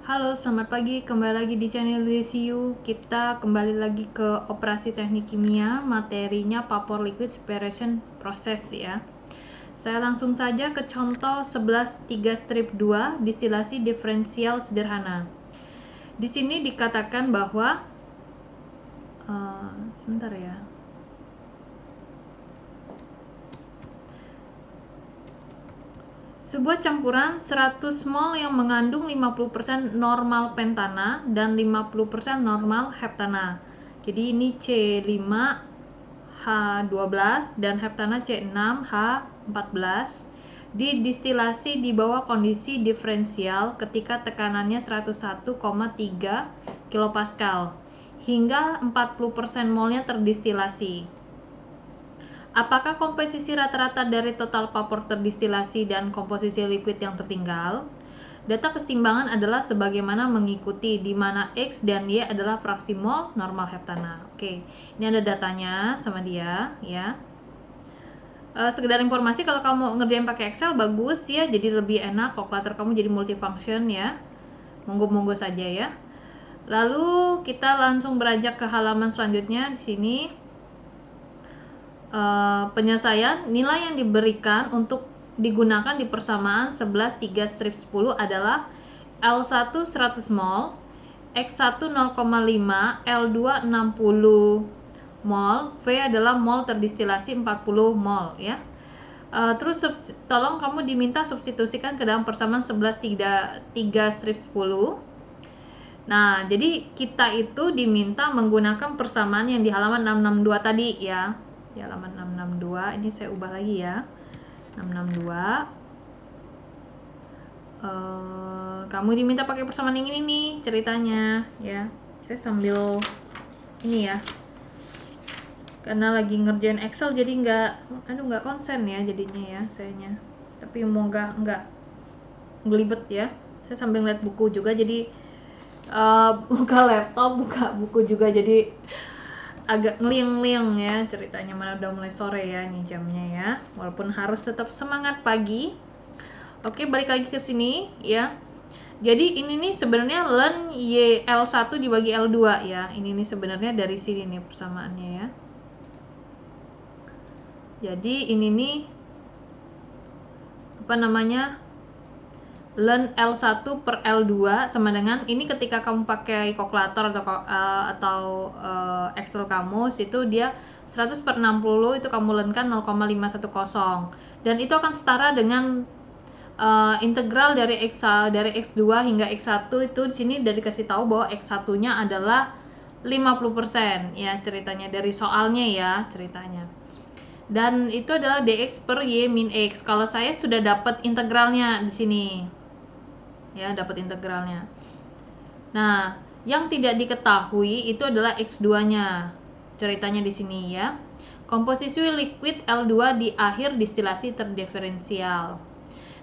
Halo, selamat pagi. Kembali lagi di channel DCU. Kita kembali lagi ke operasi teknik kimia. Materinya vapor liquid separation process ya. Saya langsung saja ke contoh 11.3-2 distilasi diferensial sederhana. Di sini dikatakan bahwa sebentar ya. Sebuah campuran 100 mol yang mengandung 50% normal pentana dan 50% normal heptana. Jadi ini C5H12 dan heptana C6H14 didistilasi di bawah kondisi diferensial ketika tekanannya 101,3 kilopascal hingga 40% molnya terdistilasi. Apakah komposisi rata-rata dari total vapor terdistilasi dan komposisi liquid yang tertinggal? Data kesetimbangan adalah sebagaimana mengikuti, di mana X dan Y adalah fraksi mol normal heptana. Oke, ini ada datanya sama dia ya. Sekedar informasi, kalau kamu ngerjain pakai Excel bagus ya, jadi lebih enak, kalkulator kamu jadi multifunction ya. Monggo-monggo saja ya. Lalu kita langsung beranjak ke halaman selanjutnya. Di sini penyelesaian nilai yang diberikan untuk digunakan di persamaan 11.3/10 adalah L1 100 mol, X1 0,5, L2 60 mol, V adalah mol terdistilasi 40 mol ya. Terus tolong kamu diminta substitusikan ke dalam persamaan 11.3/10. Nah, jadi kita itu diminta menggunakan persamaan yang di halaman 662 tadi ya. Di halaman 662, ini saya ubah lagi ya. 662. Kamu diminta pakai persamaan yang ini nih ceritanya ya. Saya sambil ini ya. Karena lagi ngerjain Excel jadi nggak konsen ya jadinya ya sayanya. Tapi moga nggak ngelibet ya. Saya sambil ngeliat buku juga, jadi buka laptop, buka buku juga, jadi agak ngeliang-ngeliang ya ceritanya. Mana udah mulai sore ya ini jamnya ya, walaupun harus tetap semangat pagi. Oke, balik lagi ke sini ya. Jadi ini nih sebenarnya ln YL1 dibagi L2 ya. Ini nih sebenarnya dari sini nih persamaannya ya. Jadi ini nih apa namanya, ln L1 per L2 sama dengan ini ketika kamu pakai kalkulator atau Excel kamu, situ dia 100/60 itu kamu lnkan 0,510 dan itu akan setara dengan integral dari X2 hingga X1. Itu di sini dari kasih tahu bahwa X1-nya adalah 50% ya ceritanya, dari soalnya ya ceritanya. Dan itu adalah dx per y min x. Kalau saya sudah dapat integralnya di sini. Ya, dapat integralnya. Nah, yang tidak diketahui itu adalah X2-nya. Ceritanya di sini ya. Komposisi liquid L2 di akhir distilasi terdiferensial.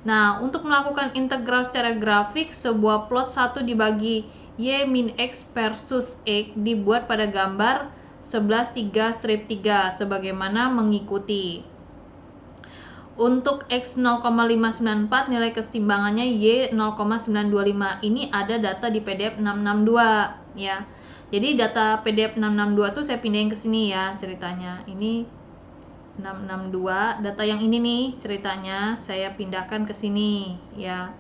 Nah, untuk melakukan integral secara grafik, sebuah plot 1 dibagi Y min X versus X dibuat pada gambar 11.3/3 sebagaimana mengikuti. Untuk X 0,594 nilai kesetimbangannya Y 0,925. Ini ada data di PDF 662 ya. Jadi data PDF 662 tuh saya pindahin ke sini ya ceritanya. Ini 662, data yang ini nih ceritanya saya pindahkan ke sini ya.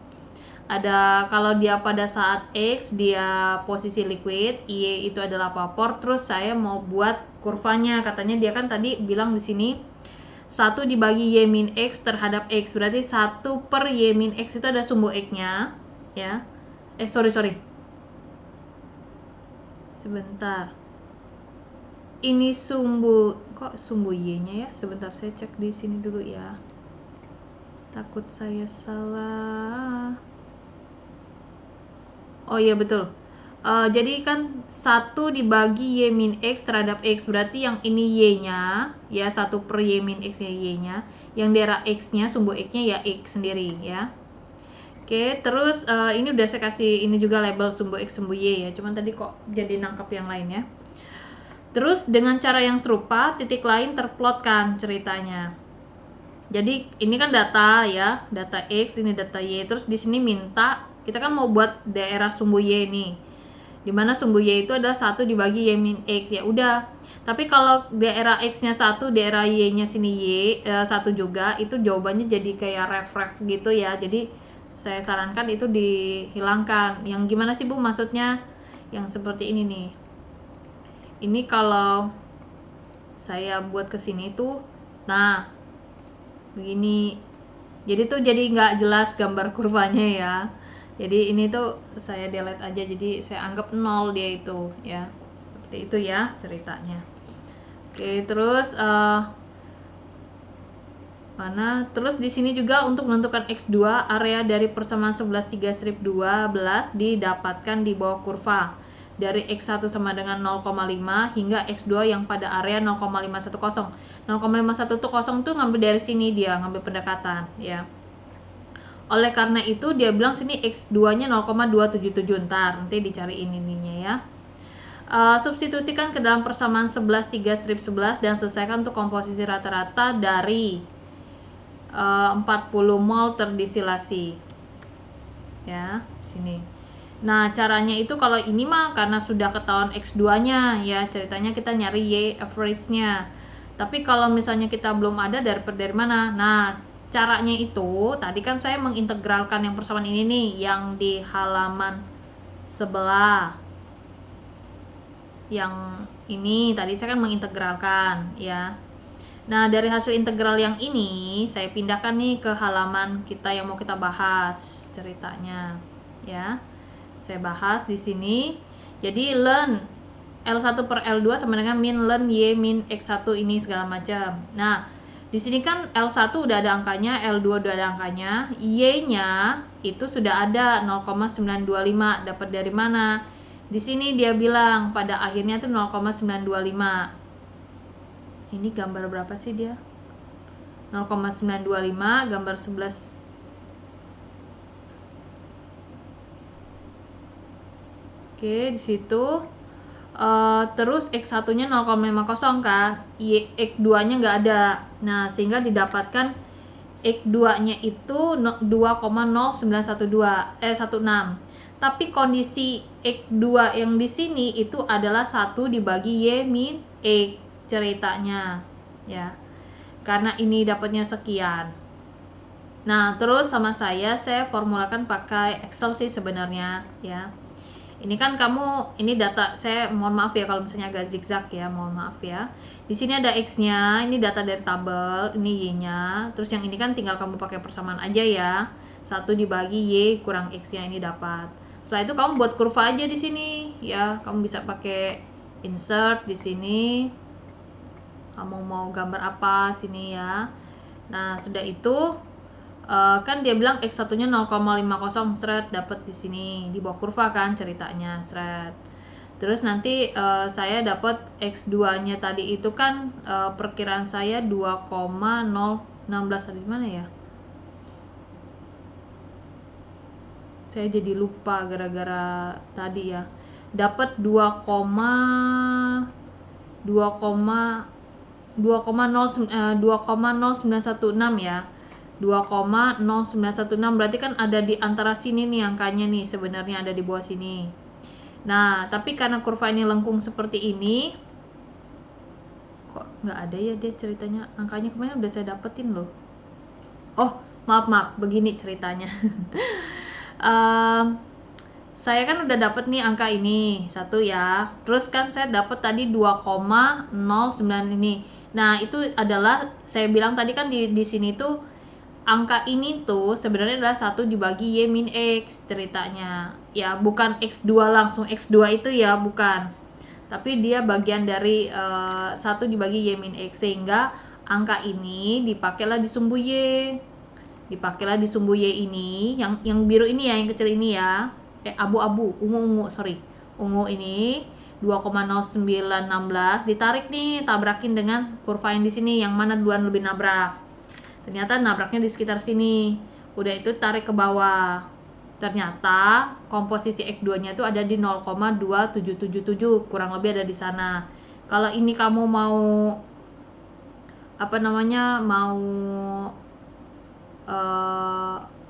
Ada kalau dia pada saat X dia posisi liquid, Y itu adalah vapor. Terus saya mau buat kurvanya, katanya dia kan tadi bilang di sini 1 dibagi Y min X terhadap X, berarti 1 per Y min X itu ada sumbu X nya ya. Sorry sebentar, ini sumbu, kok sumbu Y nya ya, sebentar saya cek di sini dulu ya, takut saya salah. Oh iya betul. Jadi kan 1 dibagi Y min X terhadap X, berarti yang ini Y nya ya, 1 per Y min X nya Y nya, yang daerah X nya sumbu X nya ya X sendiri ya. Oke, terus ini udah saya kasih ini juga label sumbu X sumbu Y ya, cuman tadi kok jadi nangkep yang lainnya. Terus dengan cara yang serupa titik lain terplot kan ceritanya. Jadi ini kan data ya, data X, ini data Y, terus di sini minta Kita kan mau buat daerah sumbu Y nih, dimana sumbu Y itu adalah 1 dibagi Y min X. Ya udah, tapi kalau daerah X nya 1, daerah Y nya sini Y 1 juga, itu jawabannya jadi kayak ref-ref gitu ya. Jadi saya sarankan itu dihilangkan. Yang gimana sih Bu maksudnya? Yang seperti ini nih. Ini kalau saya buat ke sini tuh, nah begini. Jadi tuh jadi nggak jelas gambar kurvanya ya. Jadi ini tuh saya delete aja, jadi saya anggap 0 dia itu ya. Seperti itu ya ceritanya. Oke, terus mana? Terus di sini juga untuk menentukan X2, area dari persamaan 11,3 strip 12 didapatkan di bawah kurva. Dari X1 sama dengan 0,5 hingga X2 yang pada area 0,510. 0,510 tuh ngambil dari sini, dia ngambil pendekatan ya. Oleh karena itu dia bilang sini X2 nya 0,277, nanti dicariin ininya ya. Substitusikan ke dalam persamaan 11,3 strip 11 dan selesaikan untuk komposisi rata-rata dari 40 mol terdisilasi ya sini. Nah caranya itu kalau ini mah karena sudah ketahuan X2 nya ya, ceritanya kita nyari Y average nya. Tapi kalau misalnya kita belum ada, dari mana? Nah caranya itu tadi kan saya mengintegralkan yang persamaan ini nih, yang di halaman sebelah. Yang ini tadi saya kan mengintegralkan ya. Nah dari hasil integral yang ini saya pindahkan nih ke halaman kita yang mau kita bahas ceritanya ya. Saya bahas di sini. Jadi ln L1 per L2 sama dengan min ln Y min X1 ini segala macam. Nah di sini kan L1 udah ada angkanya, L2 udah ada angkanya, Y-nya itu sudah ada 0,925. Dapat dari mana? Di sini dia bilang pada akhirnya tuh 0,925. Ini gambar berapa sih dia? 0,925 gambar 11. Oke, di situ terus X1-nya 0,50 kan, X2-nya nggak ada. Nah, sehingga didapatkan X2-nya itu 2,0916. Tapi kondisi X2 yang di sini itu adalah 1 dibagi Y min X ceritanya ya. Karena ini dapatnya sekian. Nah, terus sama saya formulakan pakai Excel sih sebenarnya ya. Ini kan kamu, ini data saya, mohon maaf ya kalau misalnya agak zigzag ya, mohon maaf ya. Di sini ada X-nya, ini data dari tabel, ini Y-nya. Terus yang ini kan tinggal kamu pakai persamaan aja ya. 1 dibagi Y kurang X-nya ini dapat. Setelah itu kamu buat kurva aja di sini ya. Kamu bisa pakai insert di sini. Kamu mau gambar apa sini ya. Nah, sudah itu kan dia bilang X1-nya 0,50 seret, dapat di sini di bawah kurva kan ceritanya seret. Terus nanti saya dapat X2-nya tadi itu kan perkiraan saya 2,016 di mana ya? Saya jadi lupa gara-gara tadi ya. Dapat 2,0916 ya. 2,0916 berarti kan ada di antara sini nih angkanya nih, sebenarnya ada di bawah sini. Nah, tapi karena kurva ini lengkung seperti ini, kok nggak ada ya dia ceritanya. Angkanya kemarin udah saya dapetin loh. Oh, maaf, begini ceritanya. Saya kan udah dapet nih angka ini, 1 ya. Terus kan saya dapet tadi 2,09 ini. Nah, itu adalah saya bilang tadi kan di sini tuh angka ini tuh sebenarnya adalah 1 dibagi Y min X ceritanya. Ya, bukan X2 langsung X2 itu ya, bukan. Tapi dia bagian dari 1 dibagi Y min X, sehingga angka ini dipakailah di sumbu Y. Dipakailah di sumbu Y ini, yang biru ini ya, yang kecil ini ya. Abu-abu, ungu ini 2,0916 ditarik nih, tabrakin dengan kurva yang di sini, yang mana duluan lebih nabrak. Ternyata nabraknya di sekitar sini. Udah itu tarik ke bawah. Ternyata komposisi X2-nya itu ada di 0,2777, kurang lebih ada di sana. Kalau ini kamu mau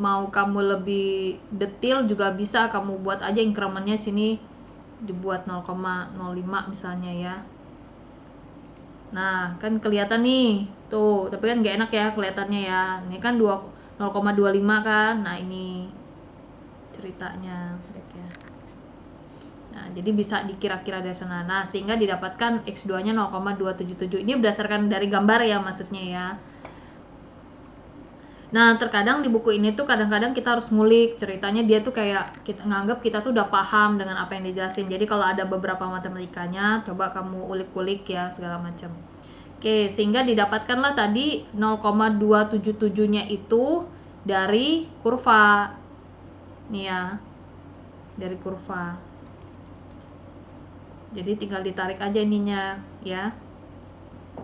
mau kamu lebih detail juga bisa, kamu buat aja incrementnya sini dibuat 0,05 misalnya ya. Nah kan kelihatan nih tuh, tapi kan nggak enak ya kelihatannya ya, ini kan 0,25 kan. Nah ini ceritanya ya. Nah jadi bisa dikira-kira dari sana, nah sehingga didapatkan X2 nya 0,277. Ini berdasarkan dari gambar ya maksudnya ya. Nah terkadang di buku ini tuh kadang-kadang kita harus ngulik ceritanya, dia tuh kayak kita nganggap kita tuh udah paham dengan apa yang dijelasin. Jadi kalau ada beberapa matematikanya coba kamu ulik-ulik ya segala macam. Oke, sehingga didapatkanlah tadi 0,277 nya itu dari kurva nih ya, dari kurva. Jadi tinggal ditarik aja ininya ya,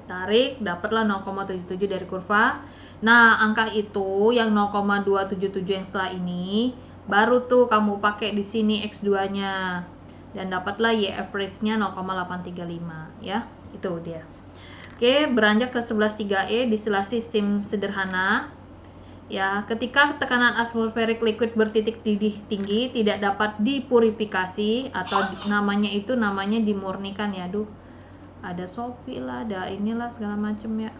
tarik dapatlah 0,77 dari kurva. Nah angka itu yang 0,277 yang setelah ini baru tuh kamu pakai di sini X2 nya dan dapatlah Y average nya 0,835 ya, itu dia. Oke, beranjak ke 11.3e, distilah sistem sederhana. Ya, ketika tekanan atmosferik liquid bertitik didih tinggi tidak dapat dipurifikasi atau namanya dimurnikan ya. Aduh, ada Sophie lah, ada inilah segala macem ya.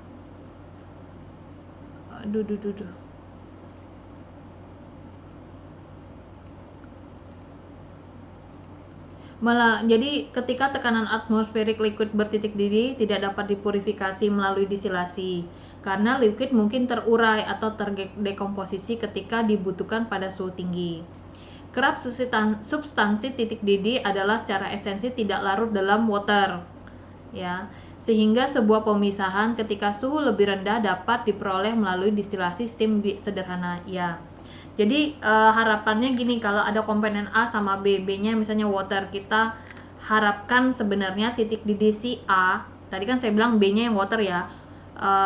Aduh. Jadi ketika tekanan atmosferik liquid bertitik didih tidak dapat dipurifikasi melalui distilasi karena liquid mungkin terurai atau terdekomposisi ketika dibutuhkan pada suhu tinggi. Kerap substansi titik didih adalah secara esensi tidak larut dalam water ya, sehingga sebuah pemisahan ketika suhu lebih rendah dapat diperoleh melalui distilasi steam sederhana ya. Jadi harapannya gini, kalau ada komponen A sama B, B-nya misalnya water, kita harapkan sebenarnya titik didih si A, tadi kan saya bilang B-nya yang water ya,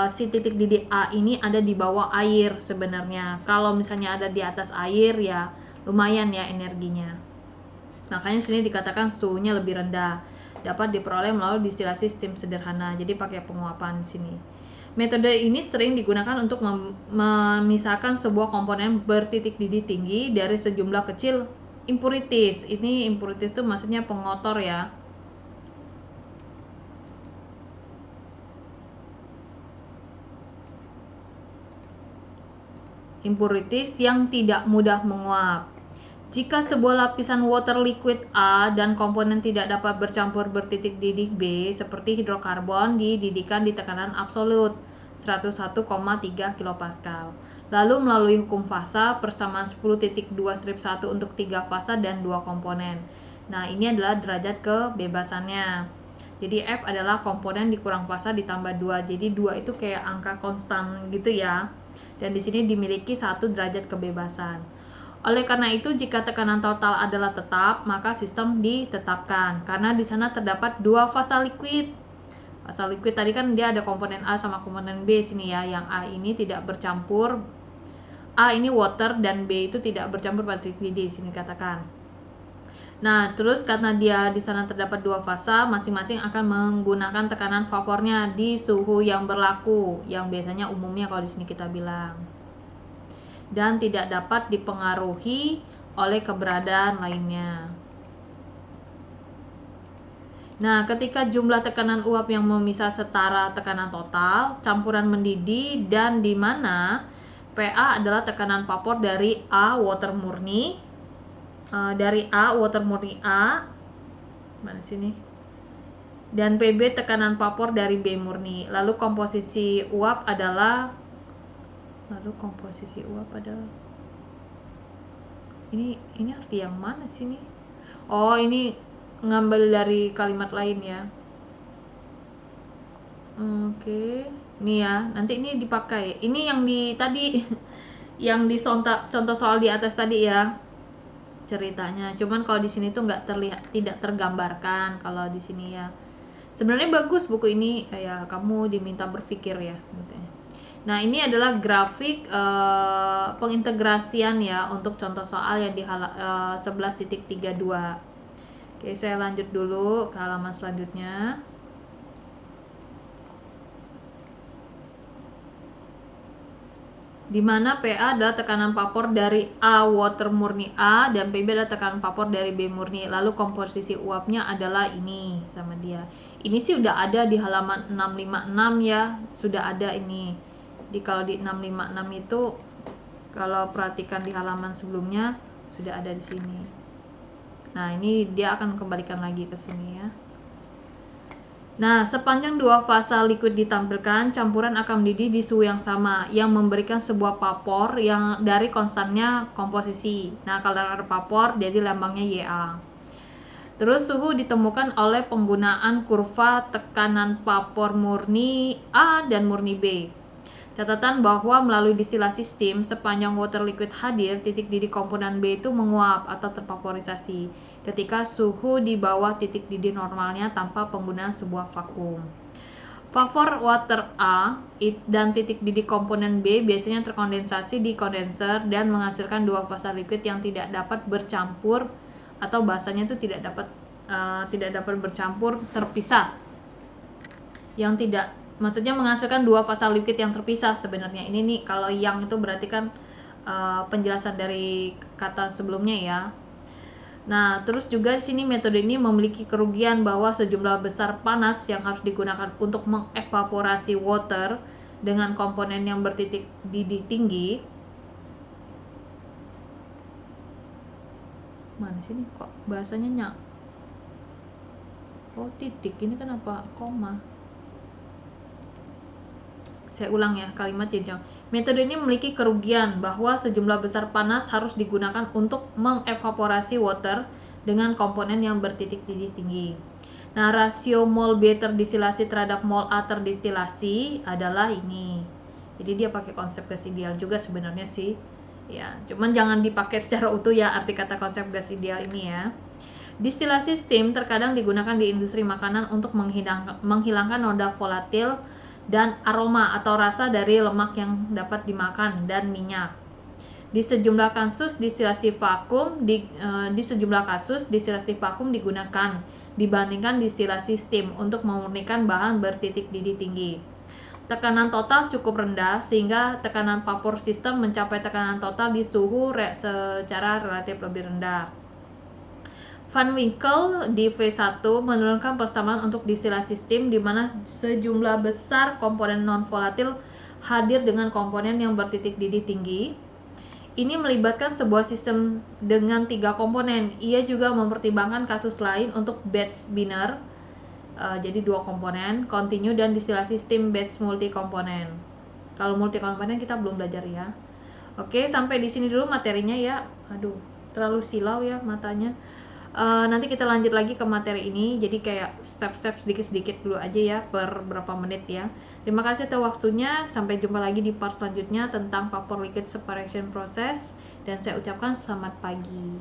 si titik didih A ini ada di bawah air sebenarnya. Kalau misalnya ada di atas air ya lumayan ya energinya. Makanya sini dikatakan suhunya lebih rendah, dapat diperoleh melalui distilasi steam sederhana. Jadi pakai penguapan di sini. Metode ini sering digunakan untuk memisahkan sebuah komponen bertitik didih tinggi dari sejumlah kecil impurities. Ini impurities itu maksudnya pengotor ya. Impurities yang tidak mudah menguap. Jika sebuah lapisan water liquid A dan komponen tidak dapat bercampur bertitik didih B seperti hidrokarbon dididihkan di tekanan absolut 101,3 kPa. Lalu melalui hukum fasa persamaan 10.2 strip 1 untuk 3 fasa dan 2 komponen. Nah, ini adalah derajat kebebasannya. Jadi F adalah komponen dikurang fasa ditambah 2. Jadi 2 itu kayak angka konstan gitu ya. Dan di sini dimiliki 1 derajat kebebasan. Oleh karena itu, jika tekanan total adalah tetap, maka sistem ditetapkan karena di sana terdapat 2 fasa liquid. Fasa liquid tadi kan dia ada komponen A sama komponen B sini ya. Yang A ini tidak bercampur, A ini water dan B itu tidak bercampur pada titik didih sini katakan. Nah, terus karena dia di sana terdapat 2 fasa, masing-masing akan menggunakan tekanan vapornya di suhu yang berlaku, yang biasanya umumnya kalau di sini kita bilang, dan tidak dapat dipengaruhi oleh keberadaan lainnya. Nah, ketika jumlah tekanan uap yang memisah setara tekanan total, campuran mendidih, dan di mana PA adalah tekanan vapor dari A water murni, dari A water murni A, mana sini, dan PB tekanan vapor dari B murni. Lalu komposisi uap adalah ini arti yang mana sini? Oh, ini ngambil dari kalimat lain ya. Oke. Ini ya, nanti ini dipakai. Ini yang di tadi yang di contoh soal di atas tadi ya ceritanya. Cuman kalau di sini tuh nggak terlihat, tidak tergambarkan kalau di sini ya. Sebenarnya bagus buku ini ya, kamu diminta berpikir ya sebetulnya. Nah, ini adalah grafik pengintegrasian ya untuk contoh soal yang di 11.32. Oke, saya lanjut dulu ke halaman selanjutnya. di mana PA adalah tekanan vapor dari A water murni A dan PB adalah tekanan vapor dari B murni. Lalu komposisi uapnya adalah ini sama dia. Ini sih udah ada di halaman 656 ya, sudah ada ini. Di kalau di 656 itu kalau perhatikan di halaman sebelumnya sudah ada di sini. Nah, ini dia akan kembalikan lagi ke sini ya. Nah, sepanjang dua fase liquid ditampilkan, campuran akan mendidih di suhu yang sama, yang memberikan sebuah vapor yang dari konstannya komposisi. Nah, kalau ada vapor, jadi lambangnya Ya. Terus suhu ditemukan oleh penggunaan kurva tekanan vapor murni A dan murni B. Catatan bahwa melalui distilasi steam, sepanjang water liquid hadir, titik didih komponen B itu menguap atau tervaporisasi ketika suhu di bawah titik didih normalnya tanpa penggunaan sebuah vakum. Vapor water A dan titik didih komponen B biasanya terkondensasi di kondenser dan menghasilkan dua fase liquid yang tidak dapat bercampur, atau bahasanya itu tidak dapat bercampur, terpisah. Yang tidak, maksudnya menghasilkan dua fase liquid yang terpisah sebenarnya. Ini nih kalau yang itu berarti kan penjelasan dari kata sebelumnya ya. Nah, terus juga di sini metode ini memiliki kerugian bahwa sejumlah besar panas yang harus digunakan untuk mengevaporasi water dengan komponen yang bertitik didih tinggi. Mana sini kok bahasanya nyak? Oh, titik. Ini kenapa koma? Saya ulang ya kalimat jenjang. Metode ini memiliki kerugian bahwa sejumlah besar panas harus digunakan untuk mengevaporasi water dengan komponen yang bertitik didih tinggi. Nah, rasio mol B terdistilasi terhadap mol A terdistilasi adalah ini. Jadi dia pakai konsep gas ideal juga sebenarnya sih. Ya, cuman jangan dipakai secara utuh ya arti kata konsep gas ideal ini ya. Distilasi steam terkadang digunakan di industri makanan untuk menghilangkan noda volatil dan aroma atau rasa dari lemak yang dapat dimakan dan minyak. Di sejumlah kasus distilasi vakum digunakan dibandingkan distilasi steam untuk memurnikan bahan bertitik didih tinggi. Tekanan total cukup rendah sehingga tekanan vapor sistem mencapai tekanan total di suhu secara relatif lebih rendah. Van Winkle di V1 menurunkan persamaan untuk distilasi steam di mana sejumlah besar komponen non-volatil hadir dengan komponen yang bertitik didih tinggi. Ini melibatkan sebuah sistem dengan 3 komponen. Ia juga mempertimbangkan kasus lain untuk batch binary, jadi 2 komponen, continue dan distilasi steam batch multi komponen. Kalau multi komponen kita belum belajar ya. Oke, sampai di sini dulu materinya ya. Aduh, terlalu silau ya matanya. Nanti kita lanjut lagi ke materi ini, jadi kayak step-step sedikit-sedikit dulu aja ya per berapa menit ya. Terima kasih atas waktunya, sampai jumpa lagi di part selanjutnya tentang vapor liquid separation process, dan saya ucapkan selamat pagi.